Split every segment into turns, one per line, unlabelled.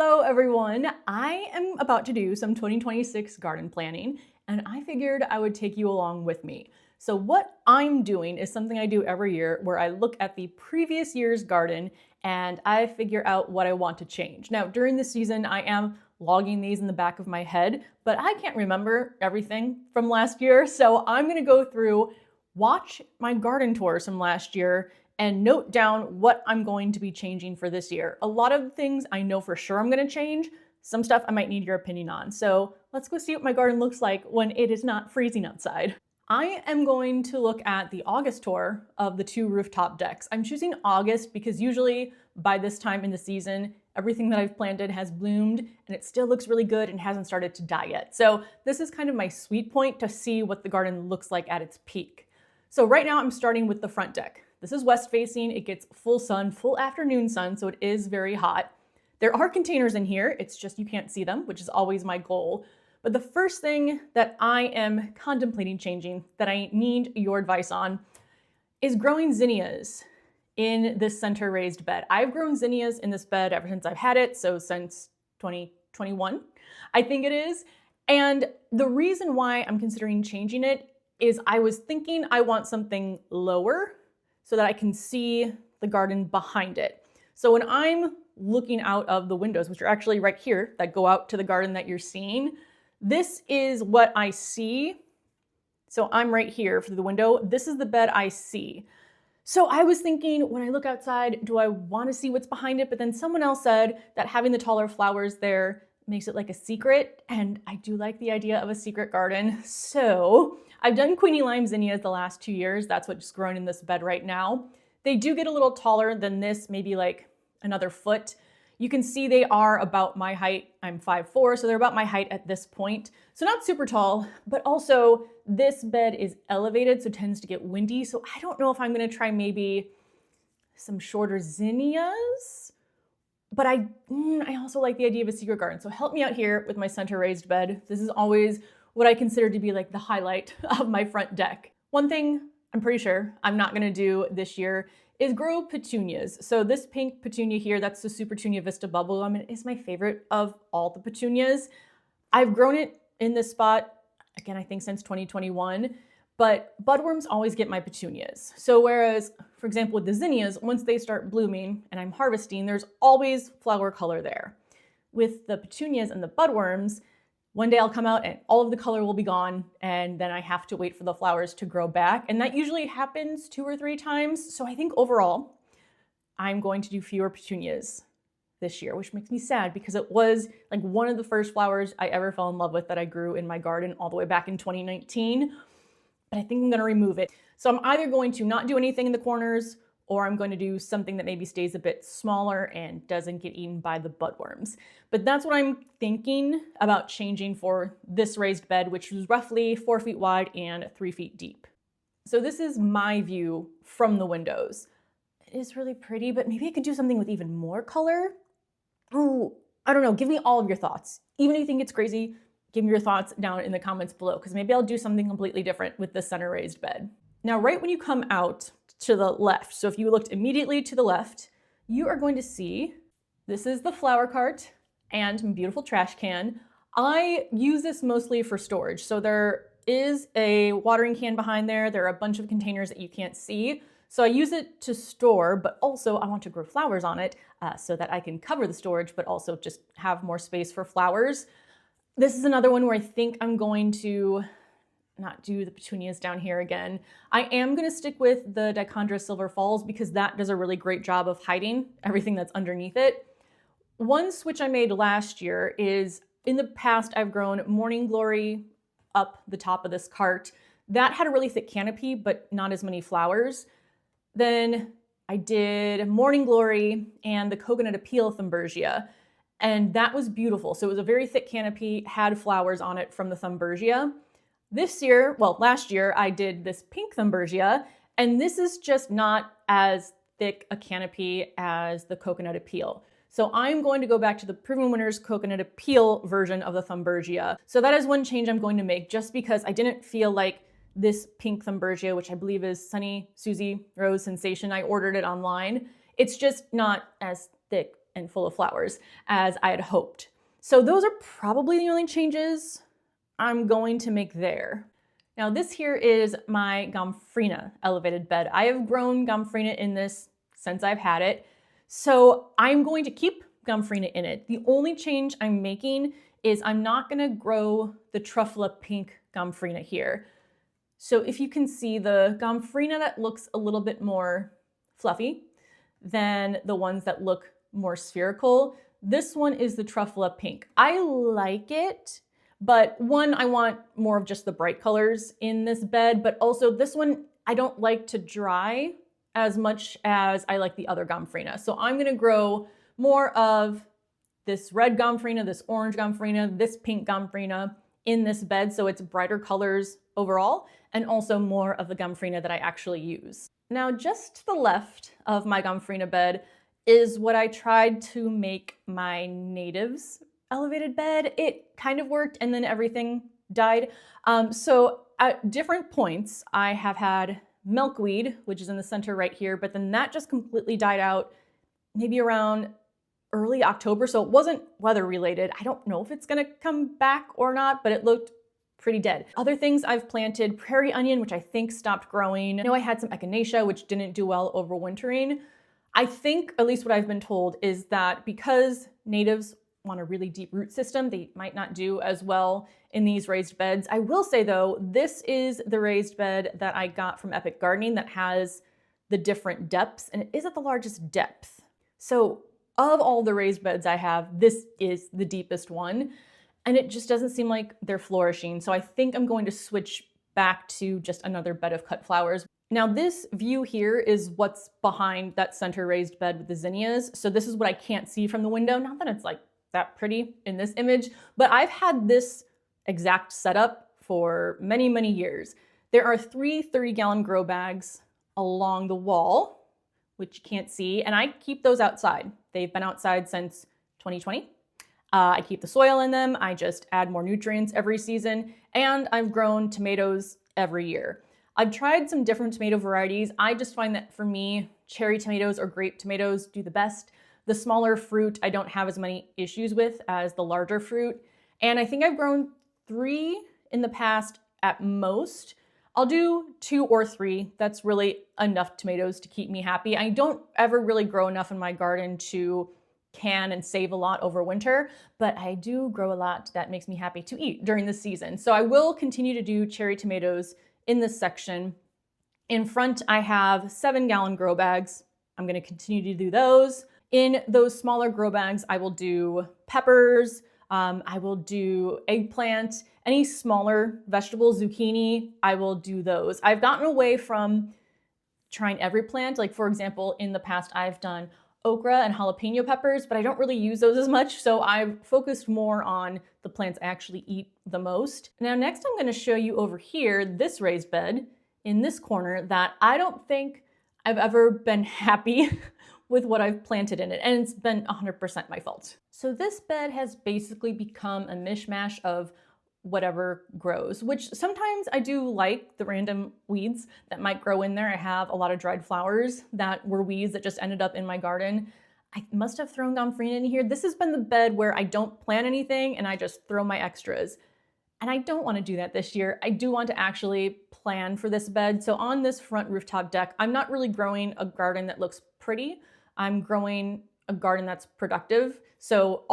Hello everyone! I am about to do some 2026 garden planning and I figured I would take you along with me. So what I'm doing is something I do every year where I look at the previous year's garden and I figure out what I want to change. Now during the season I am logging these in the back of my head, but I can't remember everything from last year, so I'm going to go through, watch my garden tours from last year, and note down what I'm going to be changing for this year. A lot of things I know for sure I'm going to change. Some stuff I might need your opinion on. So let's go see what my garden looks like when it is not freezing outside. I am going to look at the August tour of the 2 rooftop decks. I'm choosing August because usually by this time in the season, everything that I've planted has bloomed and it still looks really good and hasn't started to die yet. So this is kind of my sweet point to see what the garden looks like at its peak. So right now I'm starting with the front deck. This is west facing, it gets full sun, full afternoon sun, so it is very hot. There are containers in here, it's just you can't see them, which is always my goal. But the first thing that I am contemplating changing, that I need your advice on, is growing zinnias in this center raised bed. I've grown zinnias in this bed ever since I've had it, so since 2021, I think it is. And the reason why I'm considering changing it is I was thinking I want something lower so that I can see the garden behind it. So when I'm looking out of the windows, which are actually right here, that go out to the garden that you're seeing, this is what I see. So I'm right here through the window. This is the bed I see. So I was thinking, when I look outside, do I want to see what's behind it? But then someone else said that having the taller flowers there makes it like a secret, and I do like the idea of a secret garden. So I've done Queenie Lime zinnias the last 2 years. That's what's grown in this bed right now. They do get a little taller than this, maybe like another foot. You can see they are about my height. I'm 5'4", so they're about my height at this point. So not super tall, but also this bed is elevated, so it tends to get windy. So I don't know if I'm gonna try maybe some shorter zinnias, but I also like the idea of a secret garden. So help me out here with my center raised bed. This is always what I consider to be like the highlight of my front deck. One thing I'm pretty sure I'm not gonna do this year is grow petunias. So this pink petunia here, that's the Supertunia Vista Bubblegum, and it is my favorite of all the petunias. I've grown it in this spot, again, I think since 2021, but budworms always get my petunias. So whereas, for example, with the zinnias, once they start blooming and I'm harvesting, there's always flower color there. With the petunias and the budworms, one day I'll come out and all of the color will be gone, and then I have to wait for the flowers to grow back. And that usually happens 2 or 3 times. So I think overall, I'm going to do fewer petunias this year, which makes me sad because it was like one of the first flowers I ever fell in love with that I grew in my garden all the way back in 2019. But I think I'm gonna remove it. So I'm either going to not do anything in the corners, or I'm going to do something that maybe stays a bit smaller and doesn't get eaten by the budworms. But that's what I'm thinking about changing for this raised bed, which is roughly 4 feet wide and 3 feet deep. So this is my view from the windows. It is really pretty, but maybe I could do something with even more color. Oh, I don't know, give me all of your thoughts. Even if you think it's crazy, give me your thoughts down in the comments below, because maybe I'll do something completely different with the center raised bed. Now, right when you come out to the left, so if you looked immediately to the left, you are going to see, this is the flower cart and my beautiful trash can. I use this mostly for storage. So there is a watering can behind there. There are a bunch of containers that you can't see. So I use it to store, but also I want to grow flowers on it so that I can cover the storage, but also just have more space for flowers. This is another one where I think I'm going to not do the petunias down here again. I am going to stick with the Dichondra Silver Falls because that does a really great job of hiding everything that's underneath it. One switch I made last year is, in the past I've grown Morning Glory up the top of this cart. That had a really thick canopy, but not as many flowers. Then I did Morning Glory and the Coconut Appeal Thunbergia, and that was beautiful. So it was a very thick canopy, had flowers on it from the Thunbergia. This year, well, last year, I did this pink Thunbergia, and this is just not as thick a canopy as the Coconut Appeal. So I'm going to go back to the Proven Winners Coconut Appeal version of the Thunbergia. So that is one change I'm going to make, just because I didn't feel like this pink Thunbergia, which I believe is Sunny Susie Rose Sensation, I ordered it online. It's just not as thick and full of flowers as I had hoped. So those are probably the only changes I'm going to make there. Now this here is my Gomphrena elevated bed. I have grown Gomphrena in this since I've had it. So I'm going to keep Gomphrena in it. The only change I'm making is I'm not gonna grow the Truffula pink Gomphrena here. So if you can see the Gomphrena that looks a little bit more fluffy than the ones that look more spherical, this one is the Truffula pink. I like it, but one, I want more of just the bright colors in this bed, but also this one, I don't like to dry as much as I like the other Gomphrena. So I'm gonna grow more of this red Gomphrena, this orange Gomphrena, this pink Gomphrena in this bed, so it's brighter colors overall, and also more of the Gomphrena that I actually use. Now, just to the left of my Gomphrena bed is what I tried to make my natives elevated bed. It kind of worked, and then everything died. So at different points, I have had milkweed, which is in the center right here, but then that just completely died out maybe around early October, so it wasn't weather related. I don't know if it's gonna come back or not, but it looked pretty dead. Other things I've planted, prairie onion, which I think stopped growing. I know I had some echinacea, which didn't do well overwintering. I think, at least what I've been told, is that because natives want a really deep root system, they might not do as well in these raised beds. I will say though, this is the raised bed that I got from Epic Gardening that has the different depths, and it is at the largest depth. So of all the raised beds I have, this is the deepest one, and it just doesn't seem like they're flourishing. So I think I'm going to switch back to just another bed of cut flowers. Now this view here is what's behind that center raised bed with the zinnias. So this is what I can't see from the window. Not that it's like that pretty in this image, but I've had this exact setup for many, many years. There are 3 30-gallon grow bags along the wall, which you can't see, and I keep those outside. They've been outside since 2020. I keep the soil in them. I just add more nutrients every season, and I've grown tomatoes every year. I've tried some different tomato varieties. I just find that for me, cherry tomatoes or grape tomatoes do the best. The smaller fruit I don't have as many issues with as the larger fruit. And I think I've grown 3 in the past at most. I'll do 2 or 3. That's really enough tomatoes to keep me happy. I don't ever really grow enough in my garden to can and save a lot over winter, but I do grow a lot that makes me happy to eat during the season. So I will continue to do cherry tomatoes in this section. In front, I have 7-gallon grow bags. I'm going to continue to do those. In those smaller grow bags, I will do peppers, I will do eggplant, any smaller vegetables, zucchini, I will do those. I've gotten away from trying every plant. Like for example, in the past, I've done okra and jalapeno peppers, but I don't really use those as much. So I've focused more on the plants I actually eat the most. Now, next I'm gonna show you over here, this raised bed in this corner that I don't think I've ever been happy with what I've planted in it, and it's been 100% my fault. So this bed has basically become a mishmash of whatever grows, which sometimes I do like the random weeds that might grow in there. I have a lot of dried flowers that were weeds that just ended up in my garden. I must have thrown Gomphrena in here. This has been the bed where I don't plant anything and I just throw my extras. And I don't want to do that this year. I do want to actually plan for this bed. So on this front rooftop deck, I'm not really growing a garden that looks pretty. I'm growing a garden that's productive. So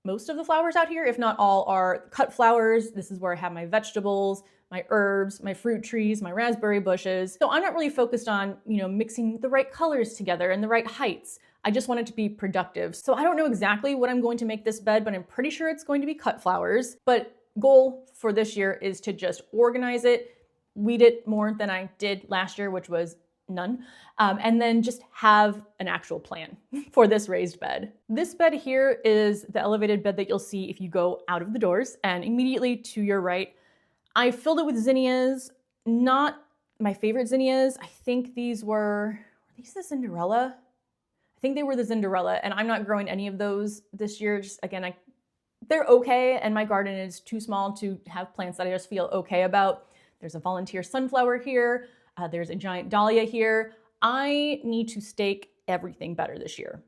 most of the flowers out here, if not all, are cut flowers. This is where I have my vegetables, my herbs, my fruit trees, my raspberry bushes. So I'm not really focused on, mixing the right colors together and the right heights. I just want it to be productive. So I don't know exactly what I'm going to make this bed, but I'm pretty sure it's going to be cut flowers. But goal for this year is to just organize it, weed it more than I did last year, which was none, and then just have an actual plan for this raised bed. This bed here is the elevated bed that you'll see if you go out of the doors, and immediately to your right, I filled it with zinnias, not my favorite zinnias. I think were these the Cinderella? I think they were the Cinderella, and I'm not growing any of those this year. Just again, they're okay, and my garden is too small to have plants that I just feel okay about. There's a volunteer sunflower here. There's a giant dahlia here. I need to stake everything better this year.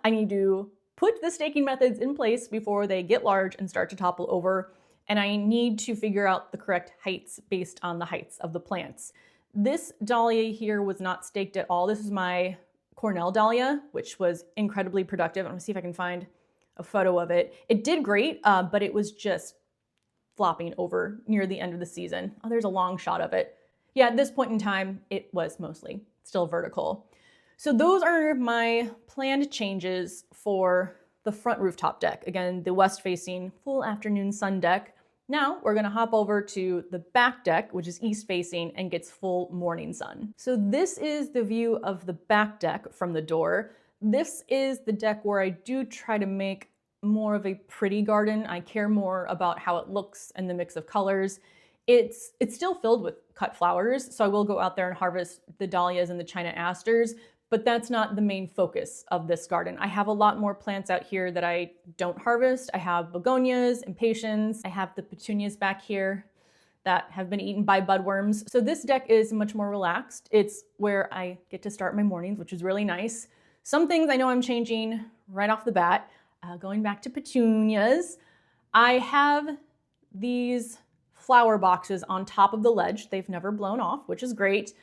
I need to put the staking methods in place before they get large and start to topple over. And I need to figure out the correct heights based on the heights of the plants. This dahlia here was not staked at all. This is my Cornell dahlia, which was incredibly productive. I'm gonna see if I can find a photo of it. It did great, but it was just flopping over near the end of the season. Oh, there's a long shot of it. Yeah, at this point in time, it was mostly still vertical. So those are my planned changes for the front rooftop deck. Again, the west-facing full afternoon sun deck. Now we're gonna hop over to the back deck, which is east-facing and gets full morning sun. So this is the view of the back deck from the door. This is the deck where I do try to make more of a pretty garden. I care more about how it looks and the mix of colors. It's still filled with cut flowers, so I will go out there and harvest the dahlias and the China asters, but that's not the main focus of this garden. I have a lot more plants out here that I don't harvest. I have begonias, impatiens. I have the petunias back here that have been eaten by budworms. So this deck is much more relaxed. It's where I get to start my mornings, which is really nice. Some things I know I'm changing right off the bat. Going back to petunias, I have these flower boxes on top of the ledge. They've never blown off, which is great.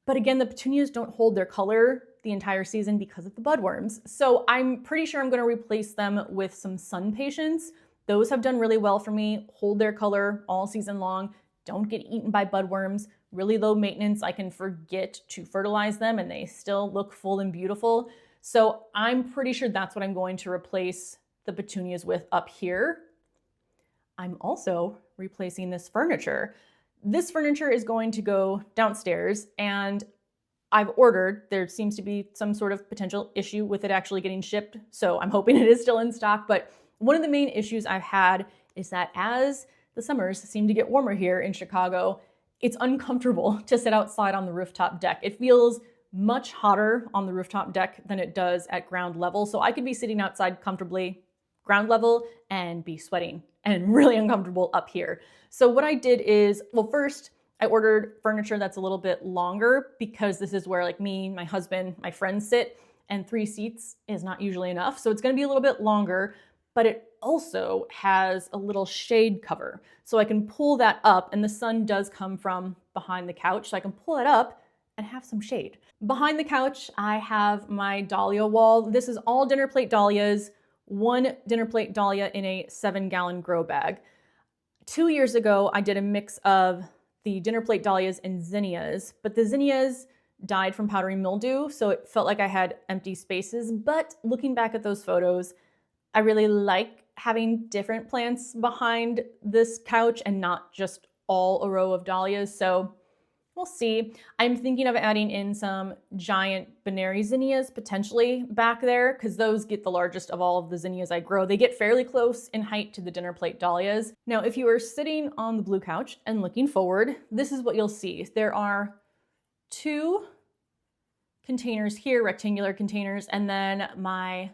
But again, the petunias don't hold their color the entire season because of the budworms. So I'm pretty sure I'm gonna replace them with some sun patience. Those have done really well for me, hold their color all season long, don't get eaten by budworms, really low maintenance. I can forget to fertilize them and they still look full and beautiful. So I'm pretty sure that's what I'm going to replace the petunias with up here. I'm also replacing this furniture. This furniture is going to go downstairs and I've ordered. There seems to be some sort of potential issue with it actually getting shipped, so I'm hoping it is still in stock. But one of the main issues I've had is that as the summers seem to get warmer here in Chicago, it's uncomfortable to sit outside on the rooftop deck. It feels much hotter on the rooftop deck than it does at ground level. So I could be sitting outside comfortably ground level and be sweating and really uncomfortable up here. So what I did is, well, first I ordered furniture that's a little bit longer because this is where like me, my husband, my friends sit, and 3 seats is not usually enough. So it's gonna be a little bit longer, but it also has a little shade cover. So I can pull that up and the sun does come from behind the couch. So I can pull it up and have some shade. Behind the couch, I have my dahlia wall. This is all dinner plate dahlias, 1 dinner plate dahlia in a 7-gallon grow bag. 2 years ago, I did a mix of the dinner plate dahlias and zinnias, but the zinnias died from powdery mildew, so it felt like I had empty spaces. But looking back at those photos, I really like having different plants behind this couch and not just all a row of dahlias. So we'll see. I'm thinking of adding in some giant Benary zinnias potentially back there because those get the largest of all of the zinnias I grow. They get fairly close in height to the dinner plate dahlias. Now, if you are sitting on the blue couch and looking forward, this is what you'll see. There are 2 containers here, rectangular containers, and then my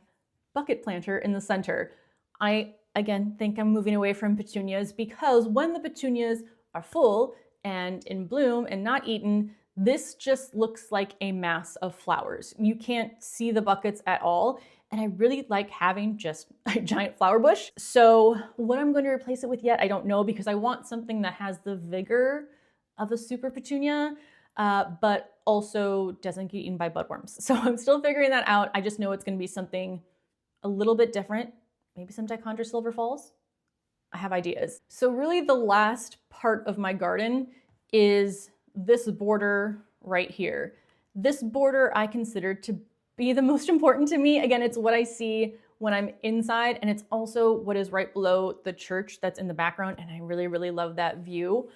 bucket planter in the center. I, again, think I'm moving away from petunias because when the petunias are full and in bloom and not eaten, this just looks like a mass of flowers. You can't see the buckets at all. And I really like having just a giant flower bush. So what I'm going to replace it with yet, I don't know, because I want something that has the vigor of a super petunia, but also doesn't get eaten by budworms. So I'm still figuring that out. I just know it's going to be something a little bit different, maybe some Dichondra Silver Falls. I have ideas. So really the last part of my garden is this border right here. This border I consider to be the most important to me. Again, it's what I see when I'm inside, and it's also what is right below the church that's in the background, and I really, really love that view.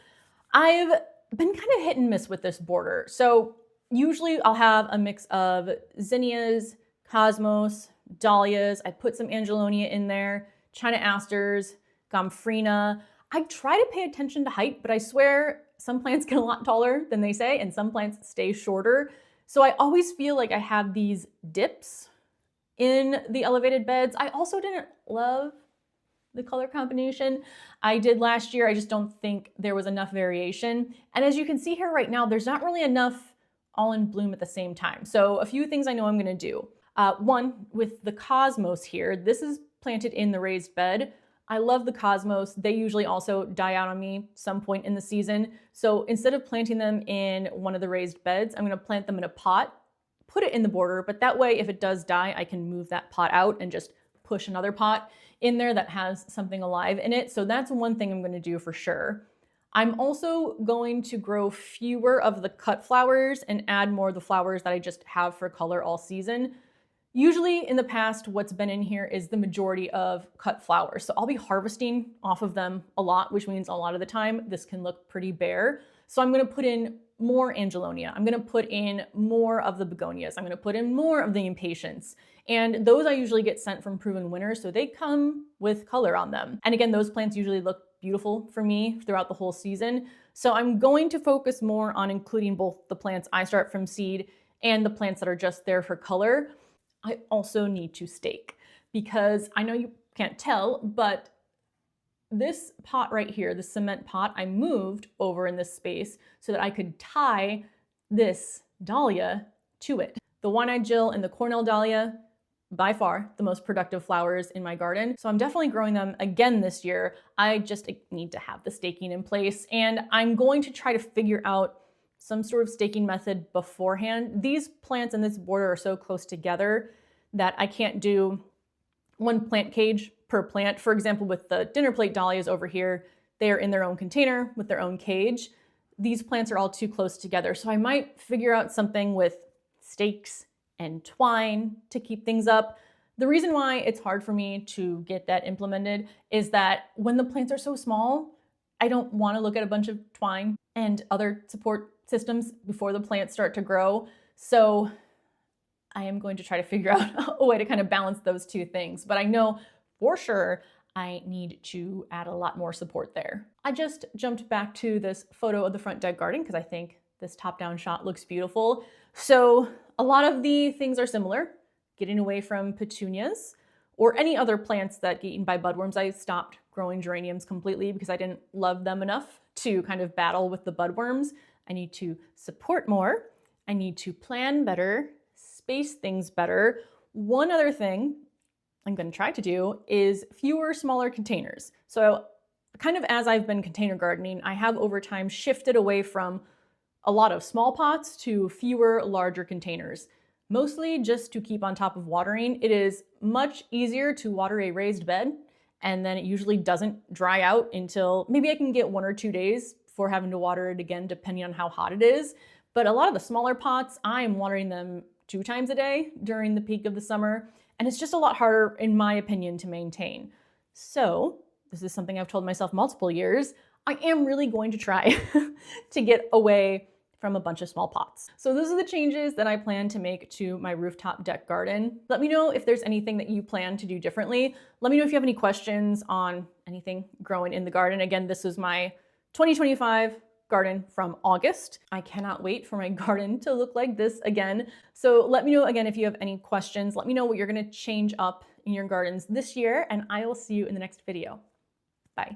I've been kind of hit and miss with this border. So usually I'll have a mix of zinnias, cosmos, dahlias. I put some angelonia in there, China asters, gomphrena. I try to pay attention to height, but I swear some plants get a lot taller than they say, and some plants stay shorter. So I always feel like I have these dips in the elevated beds. I also didn't love the color combination I did last year. I just don't think there was enough variation. And as you can see here right now, there's not really enough all in bloom at the same time. So a few things I know I'm gonna do. One with the cosmos here. This is planted in the raised bed. I love the cosmos. They usually also die out on me some point in the season. So instead of planting them in one of the raised beds, I'm gonna plant them in a pot, put it in the border, but that way if it does die, I can move that pot out and just push another pot in there that has something alive in it. So that's one thing I'm gonna do for sure. I'm also going to grow fewer of the cut flowers and add more of the flowers that I just have for color all season. Usually in the past, what's been in here is the majority of cut flowers. So I'll be harvesting off of them a lot, which means a lot of the time this can look pretty bare. So I'm gonna put in more Angelonia. I'm gonna put in more of the begonias. I'm gonna put in more of the impatiens. And those I usually get sent from Proven Winners, so they come with color on them. And again, those plants usually look beautiful for me throughout the whole season. So I'm going to focus more on including both the plants I start from seed and the plants that are just there for color. I also need to stake because I know you can't tell, but this pot right here, the cement pot, I moved over in this space so that I could tie this dahlia to it. The One-Eyed Jill and the Cornell dahlia, by far the most productive flowers in my garden. So I'm definitely growing them again this year. I just need to have the staking in place, and I'm going to try to figure out some sort of staking method beforehand. These plants in this border are so close together that I can't do one plant cage per plant. For example, with the dinner plate dahlias over here, they are in their own container with their own cage. These plants are all too close together. So I might figure out something with stakes and twine to keep things up. The reason why it's hard for me to get that implemented is that when the plants are so small, I don't want to look at a bunch of twine and other support systems before the plants start to grow. So I am going to try to figure out a way to kind of balance those two things. But I know for sure I need to add a lot more support there. I just jumped back to this photo of the front deck garden because I think this top-down shot looks beautiful. So a lot of the things are similar. Getting away from petunias or any other plants that get eaten by budworms. I stopped growing geraniums completely because I didn't love them enough to kind of battle with the budworms. I need to support more. I need to plan better, space things better. One other thing I'm going to try to do is fewer smaller containers. So kind of as I've been container gardening, I have over time shifted away from a lot of small pots to fewer larger containers, mostly just to keep on top of watering. It is much easier to water a raised bed, and then it usually doesn't dry out until maybe I can get 1 or 2 days before having to water it again, depending on how hot it is. But a lot of the smaller pots, I am watering them 2 times a day during the peak of the summer, and it's just a lot harder, in my opinion, to maintain. So this is something I've told myself multiple years. I am really going to try to get away from a bunch of small pots. So those are the changes that I plan to make to my rooftop deck garden. Let me know if there's anything that you plan to do differently. Let me know if you have any questions on anything growing in the garden. Again, this is my 2025 garden from August. I cannot wait for my garden to look like this again. So let me know again if you have any questions. Let me know what you're gonna change up in your gardens this year, and I will see you in the next video. Bye.